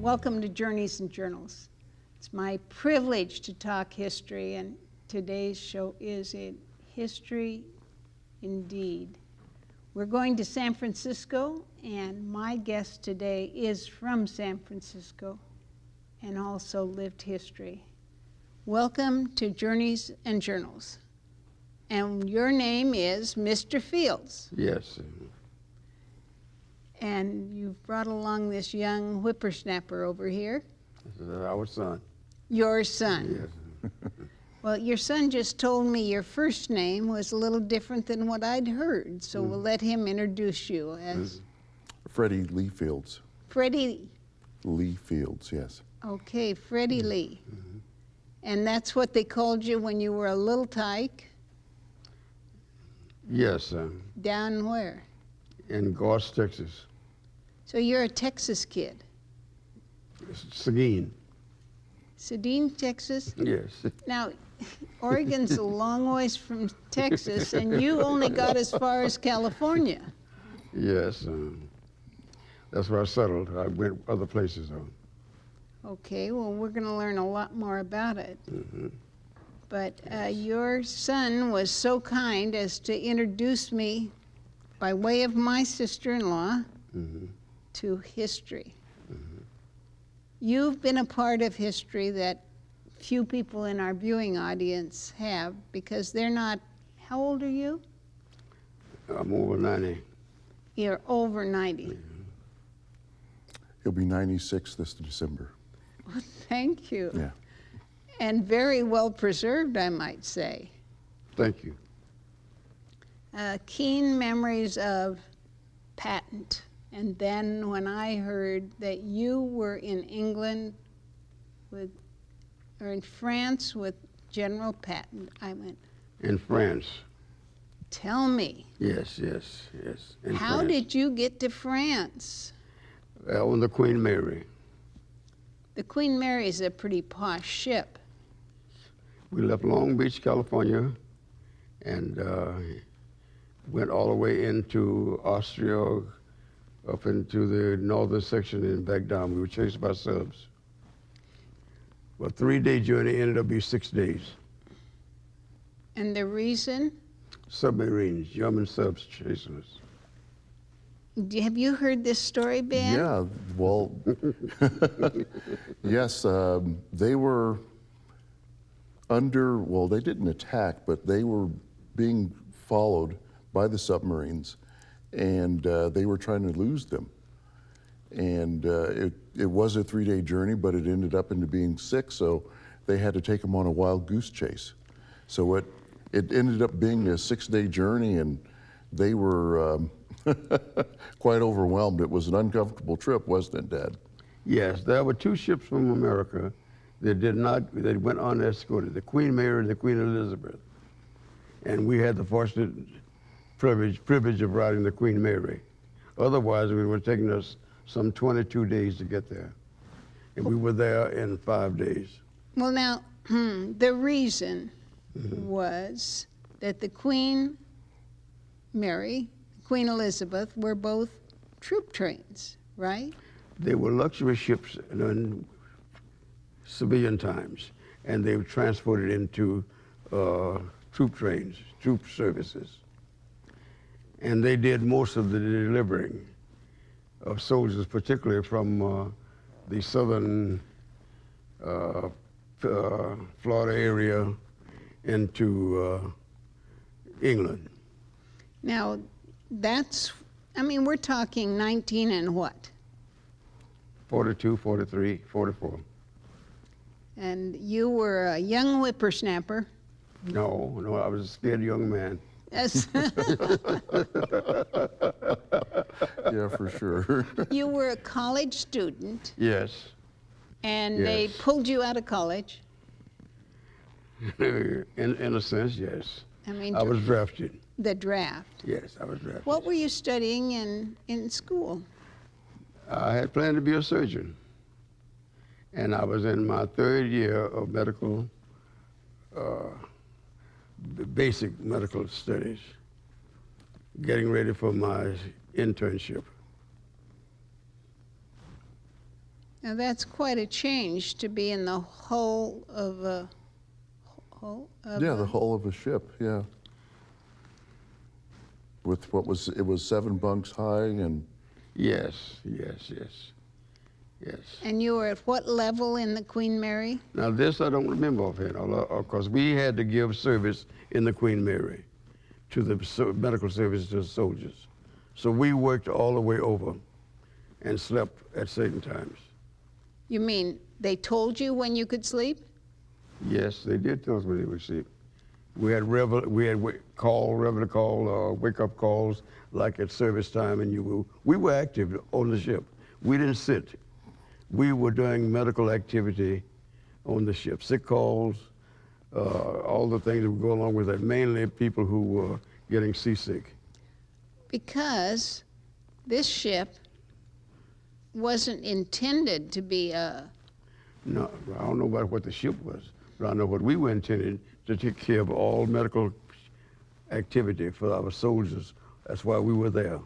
Welcome to Journeys and Journals. It's my privilege to talk history, and today's show is a history indeed. We're going to San Francisco, and my guest today is from San Francisco and also lived history. Welcome to Journeys and Journals. And your name is Mr. Fields. Yes. And you've brought along this young whippersnapper over here. This is our son. Your son. Yes. Well, your son just told me your first name was a little different than what I'd heard, so we'll let him introduce you as Freddie Lee Fields. Freddie. Lee Fields, yes. Okay, Freddie Lee. And that's what they called you when you were a little tyke? Yes, Down where? in Gauss, Texas. So you're a Texas kid. Seguin. Sedin, Texas? Yes. Now, Oregon's a long ways from Texas, and you only got as far as California. Yes. That's where I settled. I went other places, though. Okay, well, we're going to learn a lot more about it. But your son was so kind as to introduce me, by way of my sister-in-law, to history. You've been a part of history that few people in our viewing audience have, because they're not, how old are you? I'm over 90. You're over 90. He'll be 96 this December. Well, thank you. Yeah. And very well preserved, I might say. Thank you. Keen memories of Patent. And then when I heard that you were in England with, or in France with General Patent, I went, In France. tell me, Yes. In how France. did you get to France? On the Queen Mary. The Queen Mary is a pretty posh ship. We left Long Beach, California, and went all the way into Austria, up into the northern section and back down. We were chased by subs. Well, 3-day journey ended up being 6 days. And the reason? Submarines, German subs chasing us. Have you heard this story, Ben? Yeah, well, yes, they were well, they didn't attack, but they were being followed by the submarines, and they were trying to lose them. And it was a 3-day journey, but it ended up into being 6, so they had to take them on a wild goose chase. So it ended up being a 6-day journey, and they were quite overwhelmed. It was an uncomfortable trip, wasn't it, Dad? Yes, there were 2 ships from America that went unescorted, the Queen Mary and the Queen Elizabeth. And we had the fortunate privilege of riding the Queen Mary. Otherwise, it would have taken us some 22 days to get there. And we were there in 5 days. Well, now, the reason was that the Queen Mary, Queen Elizabeth were both troop trains, right? They were luxury ships in civilian times, and they were transported into troop trains, troop services. And they did most of the delivering of soldiers, particularly from the southern Florida area into England. Now, we're talking 19 and what? 42, 43, 44. And you were a young whippersnapper. No, I was a scared young man. Yes. Yeah, for sure. You were a college student, Yes. and they Yes. pulled you out of college. In a sense, yes. I I was drafted. the draft. Yes, I was drafted. What were you studying in school? I had planned to be a surgeon. And I was in my 3rd year of medical, basic medical studies, getting ready for my internship. Now that's quite a change to be in the hull of a The hull of a ship, yeah. With it was 7 bunks high, and Yes. And you were at what level in the Queen Mary? Now this I don't remember offhand, because we had to give service in the Queen Mary to the medical service to the soldiers. So we worked all the way over and slept at certain times. You mean they told you when you could sleep? Yes, they did tell us when they would sleep. We had regular call, wake up calls like at service time, and we were active on the ship. We didn't sit. We were doing medical activity on the ship, sick calls, all the things that would go along with that, mainly people who were getting seasick. Because this ship wasn't intended to be a... No, I don't know about what the ship was, but I know what we were intended to take care of all medical activity for our soldiers. That's why we were there.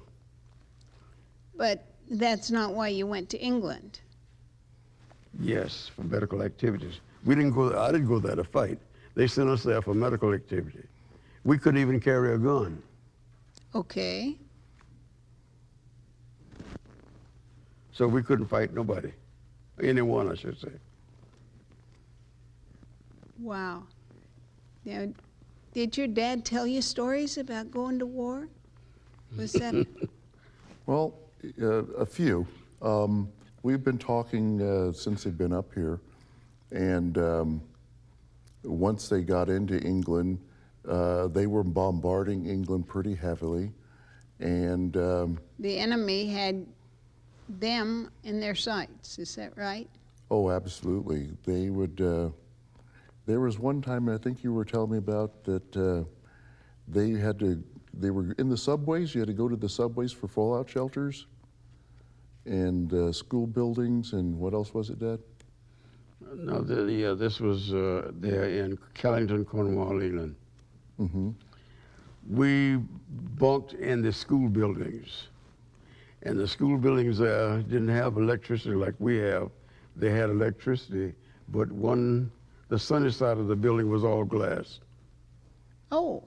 But that's not why you went to England. Yes, for medical activities. We didn't go there, I didn't go there to fight. They sent us there for medical activity. We couldn't even carry a gun. Okay. So we couldn't fight nobody. Anyone, I should say. Wow. Now, did your dad tell you stories about going to war? Was that... well, a few. We've been talking since they've been up here, and once they got into England, they were bombarding England pretty heavily, and the enemy had them in their sights, is that right? oh, absolutely. They would. There was one time I think you were telling me about that they were in the subways. You had to go to the subways for fallout shelters, and school buildings, and what else was it, Dad? No, this was there in Callington, Cornwall, England. Mm-hmm. We bunked in the school buildings, and the school buildings there didn't have electricity like we have. They had electricity, but the sunny side of the building was all glass. Oh.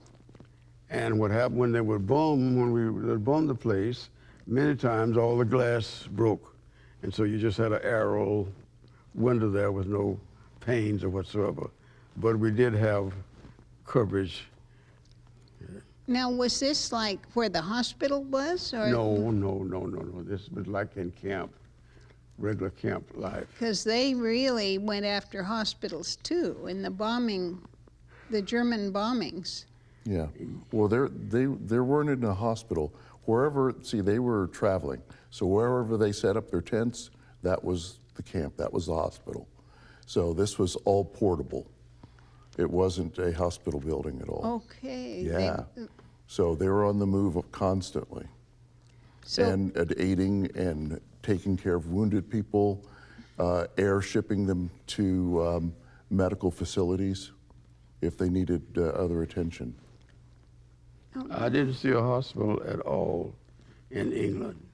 And what happened when they would bomb, when we would bomb the place, many times all the glass broke. And so you just had an arrow window there with no panes or whatsoever. But we did have coverage. Now, was this like where the hospital was? Or? No. This was like in camp, regular camp life. Because they really went after hospitals too in the bombing, the German bombings. Yeah. Well, they weren't in a hospital. Wherever, see, they were traveling. So wherever they set up their tents, that was the camp, that was the hospital. So this was all portable. It wasn't a hospital building at all. Okay. Yeah. So they were on the move constantly. So, and aiding and taking care of wounded people, air shipping them to medical facilities if they needed other attention. I didn't see a hospital at all in England.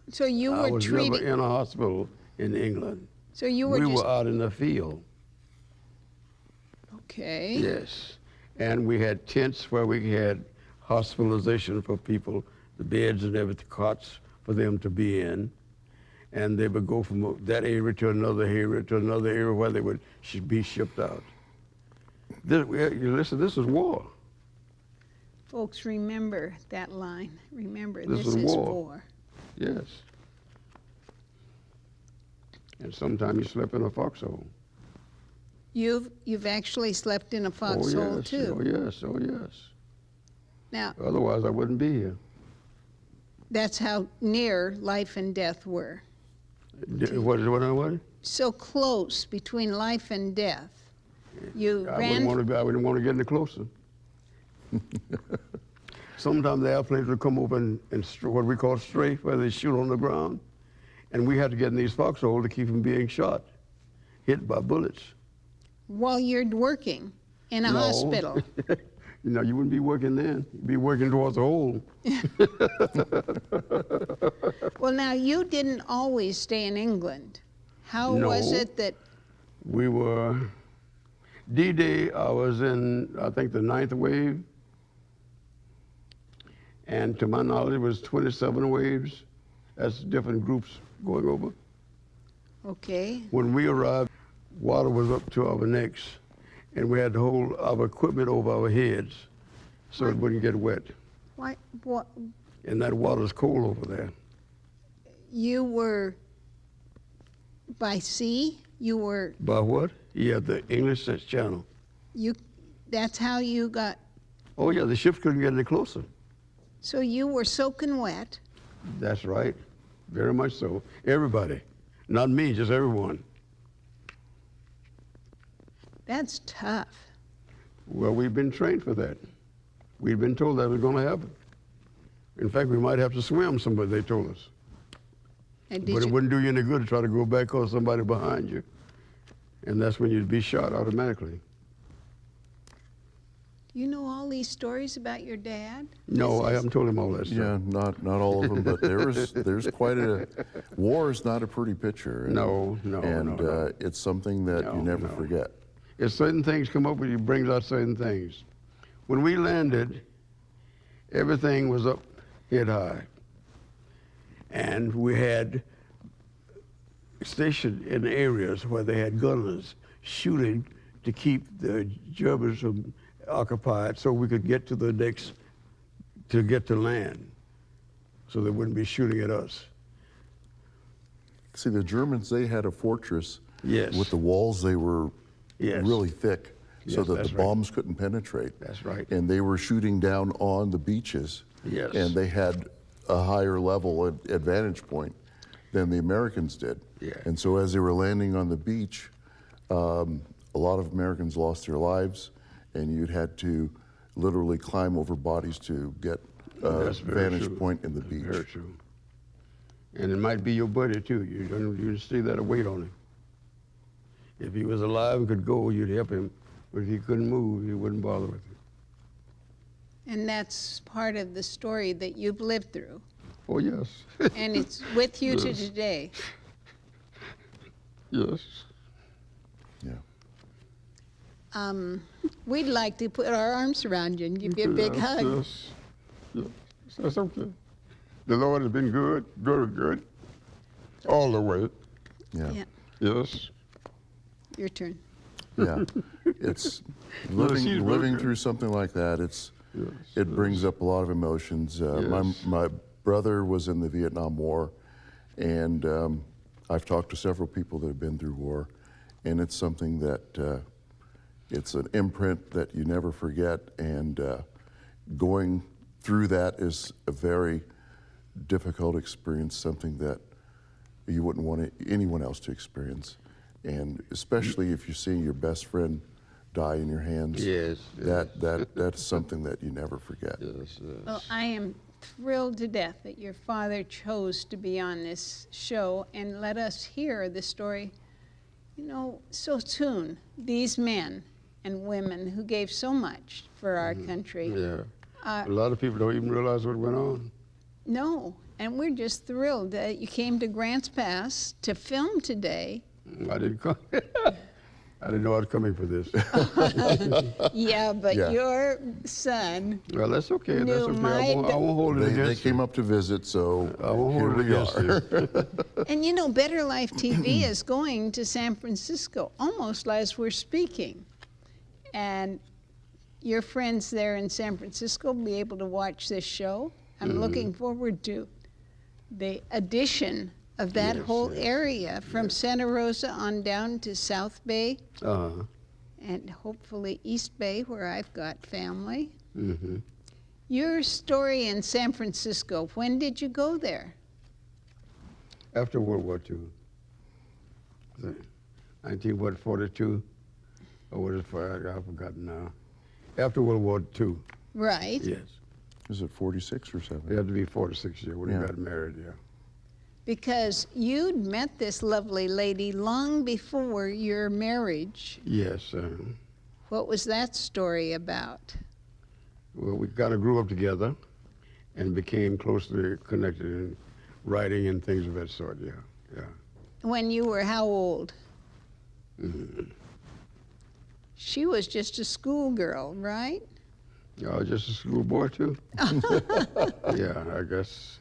so you I were was treating. never in a hospital in England. So you were We just were out in the field. okay. Yes, and we had tents where we had hospitalization for people, the beds and everything, cots for them to be in, and they would go from that area to another area where they would be shipped out. Listen, this is war. Folks, remember that line. Remember, This this is is war. war. Yes. And sometimes you slept in a foxhole. You've actually slept in a foxhole yes, too. Oh yes. Now, Otherwise I wouldn't be here. that's how near life and death were. What? So close between life and death. You I ran. wouldn't want to get any closer. Sometimes the airplanes would come over and what we call strafe, where they shoot on the ground, and we had to get in these foxholes to keep from being shot, hit by bullets. While you're working in a No. hospital. You know, you wouldn't be working then. You'd be working towards the hole. Well, now, you didn't always stay in England. How was No. it that, We were, D-Day, I was in, I think, the 9th wave. And to my knowledge, it was 27 waves. That's different groups going over. okay, When we arrived, water was up to our necks, and we had to hold our equipment over our heads so it wouldn't get wet. what, And that water's cold over there. you were by sea? You were, By what? Yeah, the English Channel. that's how you got, Oh, yeah, the ships couldn't get any closer. so you were soaking wet. That's right. Very much so. Everybody. Not me, just everyone. That's tough. Well, we've been trained for that. We've been told that was going to happen. In fact, we might have to swim, somebody, they told us. And But did it you, wouldn't do you any good to try to go back because somebody behind you. And that's when you'd be shot automatically. you know all these stories about your dad? No, I haven't told him all that stuff. Yeah, not all of them, but there's quite a, war is not a pretty picture. No. It's something that you never No. forget. If certain things come up with you, brings out certain things. When we landed, everything was up head high. And we had stationed in areas where they had gunners shooting to keep the Germans from occupied so we could get to the next, to get to land, so they wouldn't be shooting at us. See, the Germans, they had a fortress. Yes. With the walls, they were Yes. really thick, so Yes, that that's the right. bombs couldn't penetrate. That's right. And they were shooting down on the beaches. Yes. And they had a higher level advantage point than the Americans did. Yeah. And so as they were landing on the beach, a lot of Americans lost their lives, and you'd had to literally climb over bodies to get a That's very vantage true. point in the That's beach. Very true. And it might be your buddy too. You see that a weight on him. If he was alive and could go, you'd help him. But if he couldn't move, you wouldn't bother with him. And that's part of the story that you've lived through. Oh, yes. And it's with you to Yes. today. Yes. Yeah. We'd like to put our arms around you and give you a big Yes, hug. Yes. Yes. That's okay. The Lord has been good, very good, all the way. Yeah. Yeah, Yes. your turn. Yeah, it's No, she's living very living good. through something like that. Yes. It brings up a lot of emotions. Yes. My brother was in the Vietnam War, and I've talked to several people that have been through war, and it's something that it's an imprint that you never forget. And going through that is a very difficult experience, something that you wouldn't want anyone else to experience. And especially if you're seeing your best friend die in your hands, Yes. that's something that you never forget. Yes. Well, I am thrilled to death that your father chose to be on this show and let us hear the story, you know, so soon. These men and women who gave so much for our country. Yeah. Uh, A lot of people don't even realize what went on. No, and we're just thrilled that you came to Grants Pass to film today. I didn't come. I didn't know I was coming for this. Yeah, but Yeah. your son, Well, that's okay. That's No, okay. I won't hold it They against came you. up to visit, so I won't here hold it we against are. you. and you know, Better Life TV is going to San Francisco almost as we're speaking. And your friends there in San Francisco will be able to watch this show. I'm looking forward to the addition of that Yes, whole yes, area from Santa Rosa on down to South Bay Uh-huh. and hopefully East Bay, where I've got family. Mm-hmm. Your story in San Francisco, when did you go there? After World War II. 1942? Or what is it for? I've forgotten now. After World War II, Right. yes. Is it 46 or It 7? had to be 46 years when he Yeah. got married, yeah. Because you'd met this lovely lady long before your marriage. Yes. What was that story about? Well, we kind of grew up together and became closely connected in writing and things of that sort, yeah, yeah. When you were how old? Mhm. She was just a schoolgirl, right? Y'all just a schoolboy too? Yeah, I guess.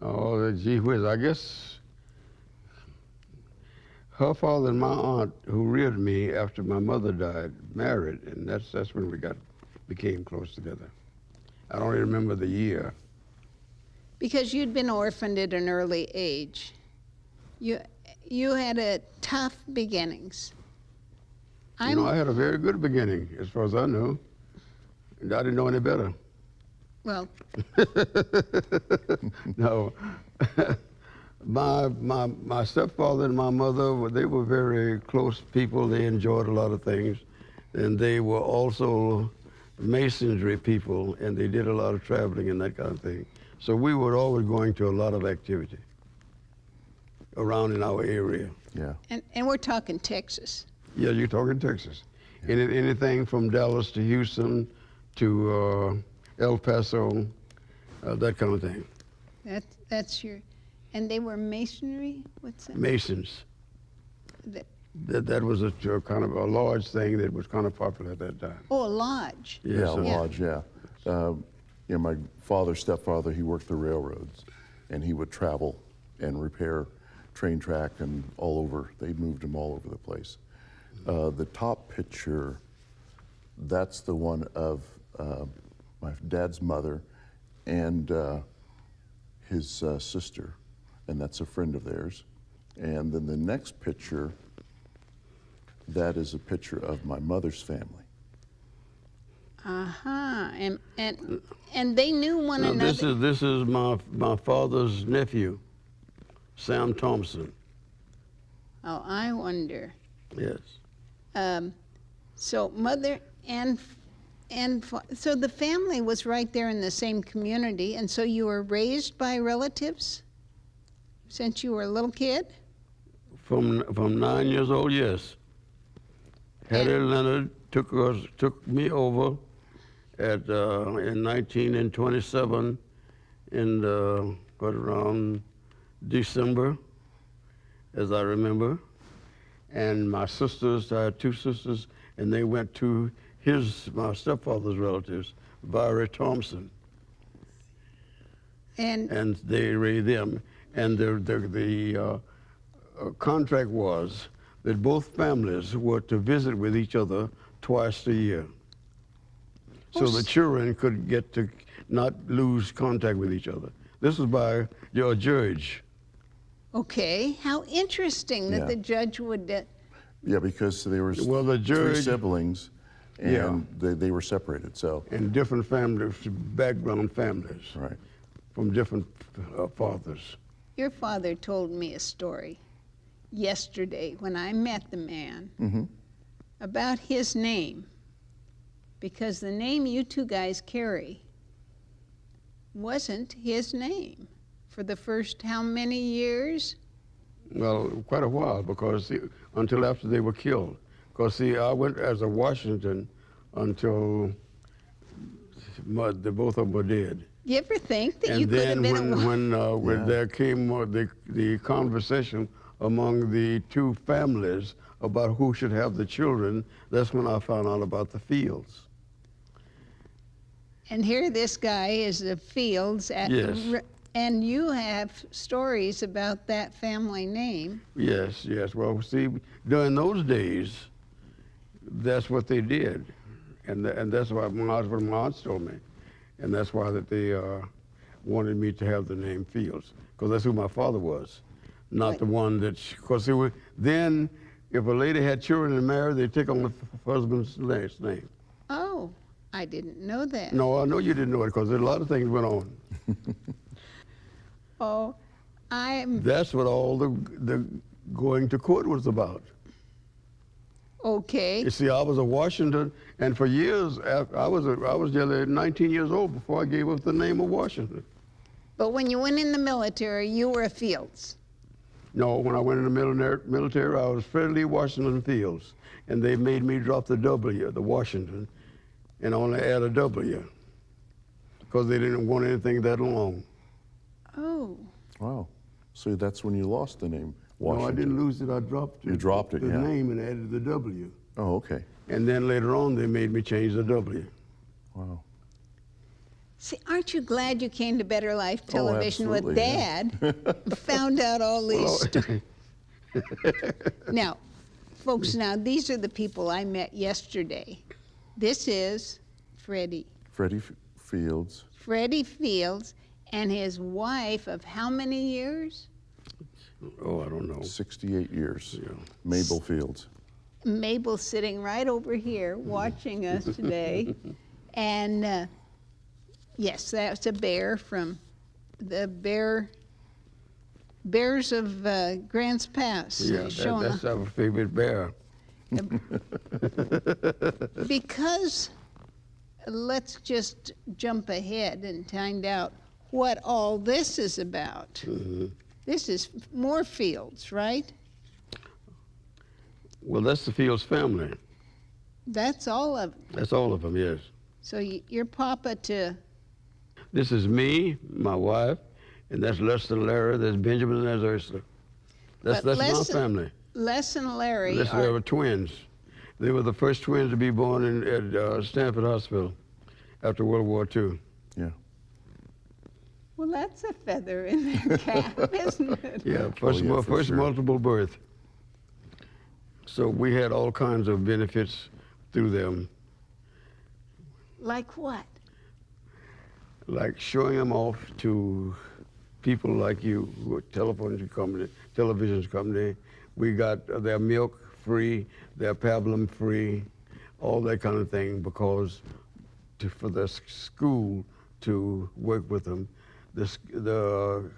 Oh, gee whiz, I guess her father and my aunt, who reared me after my mother died, married, and that's when we became close together. I don't even remember the year. Because you'd been orphaned at an early age. You had a tough beginnings. You know, I had a very good beginning, as far as I knew, and I didn't know any better. Well, No. My stepfather and my mother, they were very close people. They enjoyed a lot of things. And they were also masonry people, and they did a lot of traveling and that kind of thing. So we were always going to a lot of activity around in our area. Yeah. and we're talking Texas. Yeah, you're talking Texas. Anything from Dallas to Houston to El Paso, that kind of thing. That's your, and they were masonry? What's that? Masons. That- That was a kind of a large thing that was kind of popular at that time. Oh, a lodge. Yeah, Yes, sir. lodge, yeah. My father's stepfather, he worked the railroads, and he would travel and repair train track and all over. They moved him all over the place. The top picture, that's the one of my dad's mother and his sister, and that's a friend of theirs. And then the next picture, that is a picture of my mother's family. Uh-huh. And they knew one Now, another. this is my father's nephew, Sam Thompson. Oh, I wonder. Yes. So mother and so the family was right there in the same community, and so you were raised by relatives since you were a little kid? From 9 years old, yes. Hattie Leonard took me over at in 1927 in around December, as I remember. And my sisters, I had two sisters, and they went to my stepfather's relatives, Barry Thompson, And they raised them. And the contract was that both families were to visit with each other twice a year. So the children could get to not lose contact with each other. This was by your judge. okay, how interesting that Yeah. the judge would. Yeah, because there was Well, the three judge- siblings, and Yeah. they were separated. So, And different families, background families, right. from different fathers. Your father told me a story yesterday when I met the man about his name, because the name you two guys carry wasn't his name for the first how many years? Well, quite a while, because until after they were killed. Because see, I went as a Washington until the both of them were dead. You ever think that you And could have then been a when Yeah. there came the conversation among the two families about who should have the children, that's when I found out about the Fields. And here this guy is the Fields at Yes. and you have stories about that family name. Yes, yes. Well, see, during those days, that's what they did, and that's what my aunts told me, and that's why that they wanted me to have the name Fields, because that's who my father was, not Right. the one that. Because then, if a lady had children and married, they take on the husband's last name. Oh, I didn't know that. No, I know you didn't know it, because a lot of things went on. Oh, I'm That's what all the going to court was about. okay. You see, I was a Washington, and for years I was nearly 19 years old before I gave up the name of Washington. But when you went in the military, you were a Fields. No, when I went in the military, I was Fred Lee Washington Fields, and they made me drop the W, the Washington, and only add a W, because they didn't want anything that long. Oh. Wow. So that's when you lost the name Washington. No, I didn't lose it. I dropped it. You dropped it, the yeah. name and added the W. Oh, okay. And then later on, they made me change the W. Wow. See, aren't you glad you came to Better Life Oh, Television with absolutely, yeah. Dad? Found out all these Well, stories. Now, folks, these are the people I met yesterday. This is Freddie. Freddie Fields. Freddie Fields and his wife of how many years? Oh, I don't know. 68 years. Yeah. Mabel Fields. Mabel sitting right over here watching us today. And yes, that's a bear from the Bears of Grants Pass. Yeah, showing that's our favorite bear. Because let's just jump ahead and find out what all this is about. Mm-hmm. This is more Fields, right? Well, that's the Fields family. That's all of them. That's all of them, yes. So you're papa to, This is me, my wife, and that's Lester and Larry, there's Benjamin, and there's Ursula. That's But my Les- family. Les and Larry They are, were twins. They were the first twins to be born at Stanford Hospital after World War II. Yeah. well, that's a feather in their cap, isn't it? Yeah, for first sure. multiple birth. So we had all kinds of benefits through them, Like what? like showing them off to people like you, who are television company. We got their milk free, their pablum free, all that kind of thing, because for the school to work with them, the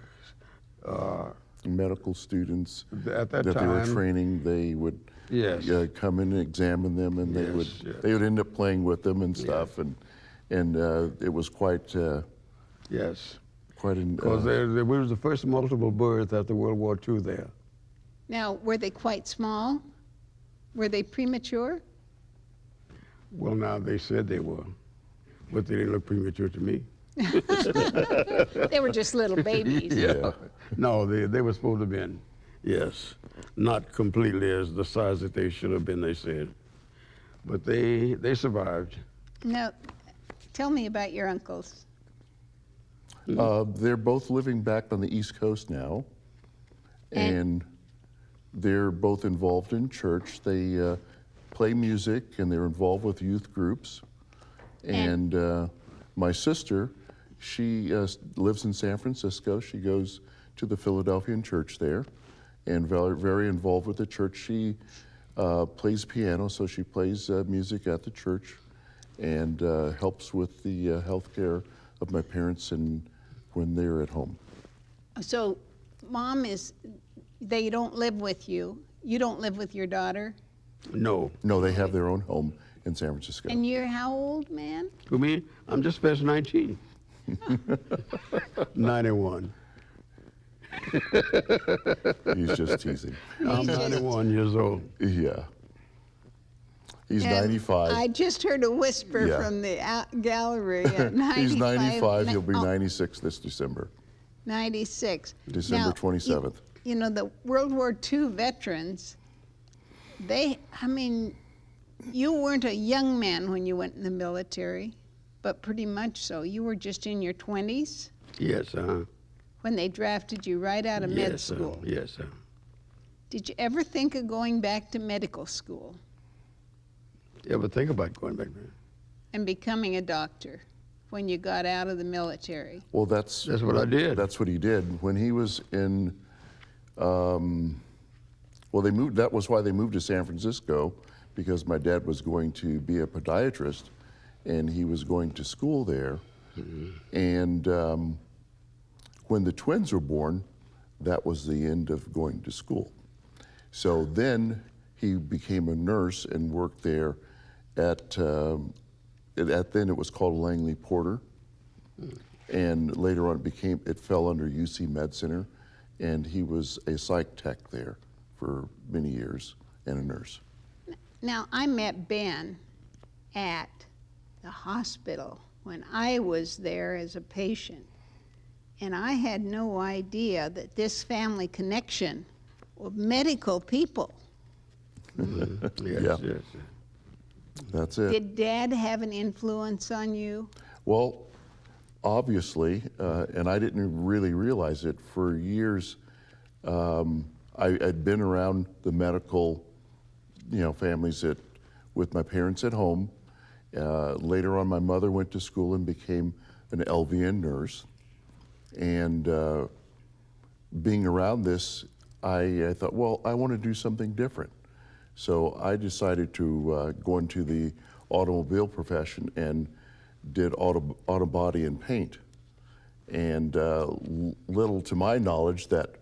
Medical students at that that they were time, training, they would yes, come and examine them, and Yes, they would end up playing with them and stuff, and it was quite yes, quite an because we was the first multiple birth after World War II there. Now, were they quite small? Were they premature? Well, now they said they were, but they didn't look premature to me. They were just little babies. Yeah. No, they were supposed to have been, yes, not completely as the size that they should have been, they said. But they survived. Now, tell me about your uncles. They're both living back on the East Coast now, and they're both involved in church. They play music, and they're involved with youth groups. And my sister, she lives in San Francisco. She goes to the Philadelphian church there, and very involved with the church. She plays piano, so she plays music at the church, and helps with the health care of my parents and when they're at home. So, Mom they don't live with you. You don't live with your daughter. No. No, they have their own home in San Francisco. And you're how old, man? To me, I'm just past 19. 91. He's just teasing. I'm 91 years old. Yeah. He's And 95. I just heard a whisper Yeah. from the gallery at 95. He's 95. He'll be Oh, 96 this December, 96. December Now, 27th. You know, the World War II veterans, you weren't a young man when you went in the military, but pretty much so. You were just in your 20s Yes, when they drafted you right out of med yes, school. yes, Did you ever think of going back to medical school You ever think about going back there? and becoming a doctor when you got out of the military? Well, that's what I did. That's what he did when he was in. Well, they moved. That was why they moved to San Francisco, because my dad was going to be a podiatrist, and he was going to school there. And when the twins were born, that was the end of going to school. So then he became a nurse and worked there at then it was called Langley Porter, and later on it fell under UC Med Center, and he was a psych tech there for many years and a nurse. Now, I met Ben at the hospital when I was there as a patient, and I had no idea that this family connection of medical people. Yes, Yeah. yes. That's it. Did Dad have an influence on you? Well, obviously, and I didn't really realize it, for years I'd been around the medical, families with my parents at home. Later on, my mother went to school and became an LVN nurse. And being around this, I thought, well, I want to do something different. So I decided to go into the automobile profession and did auto body and paint. And little to my knowledge that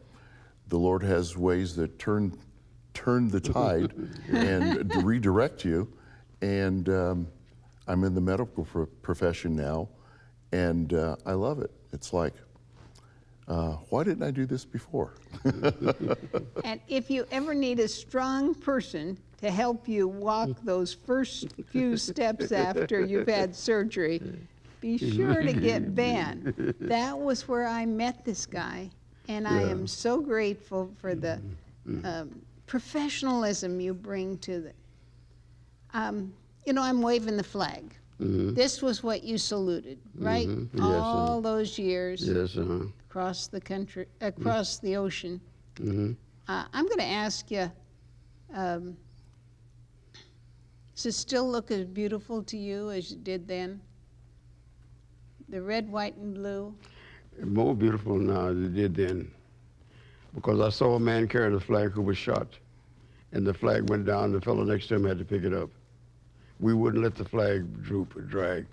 the Lord has ways that turn the tide and redirect you. And I'm in the medical profession now, and I love it. It's like, why didn't I do this before? And if you ever need a strong person to help you walk those first few steps after you've had surgery, be sure to get Ben. That was where I met this guy, and I am so grateful for the professionalism you bring to the. I'm waving the flag. This was what you saluted, right? Yes, All those years. Yes, Across the country, across the ocean. I'm going to ask you, does it still look as beautiful to you as it did then? The red, white, and blue? More beautiful now than it did then. Because I saw a man carry the flag who was shot, and the flag went down, the fellow next to him had to pick it up. We wouldn't let the flag droop or drag.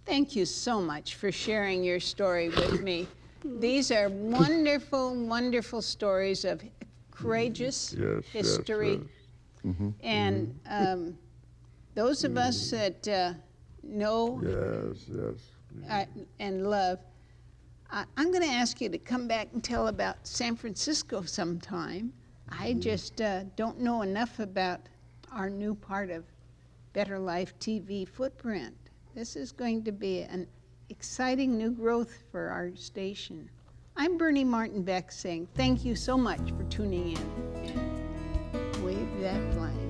Thank you so much for sharing your story with me. These are wonderful, wonderful stories of courageous history. And those of us that know and love, I'm going to ask you to come back and tell about San Francisco sometime. I just don't know enough about our new part of Better Life TV footprint. This is going to be an exciting new growth for our station. I'm Bernie Martin Beck saying thank you so much for tuning in. Wave that flag.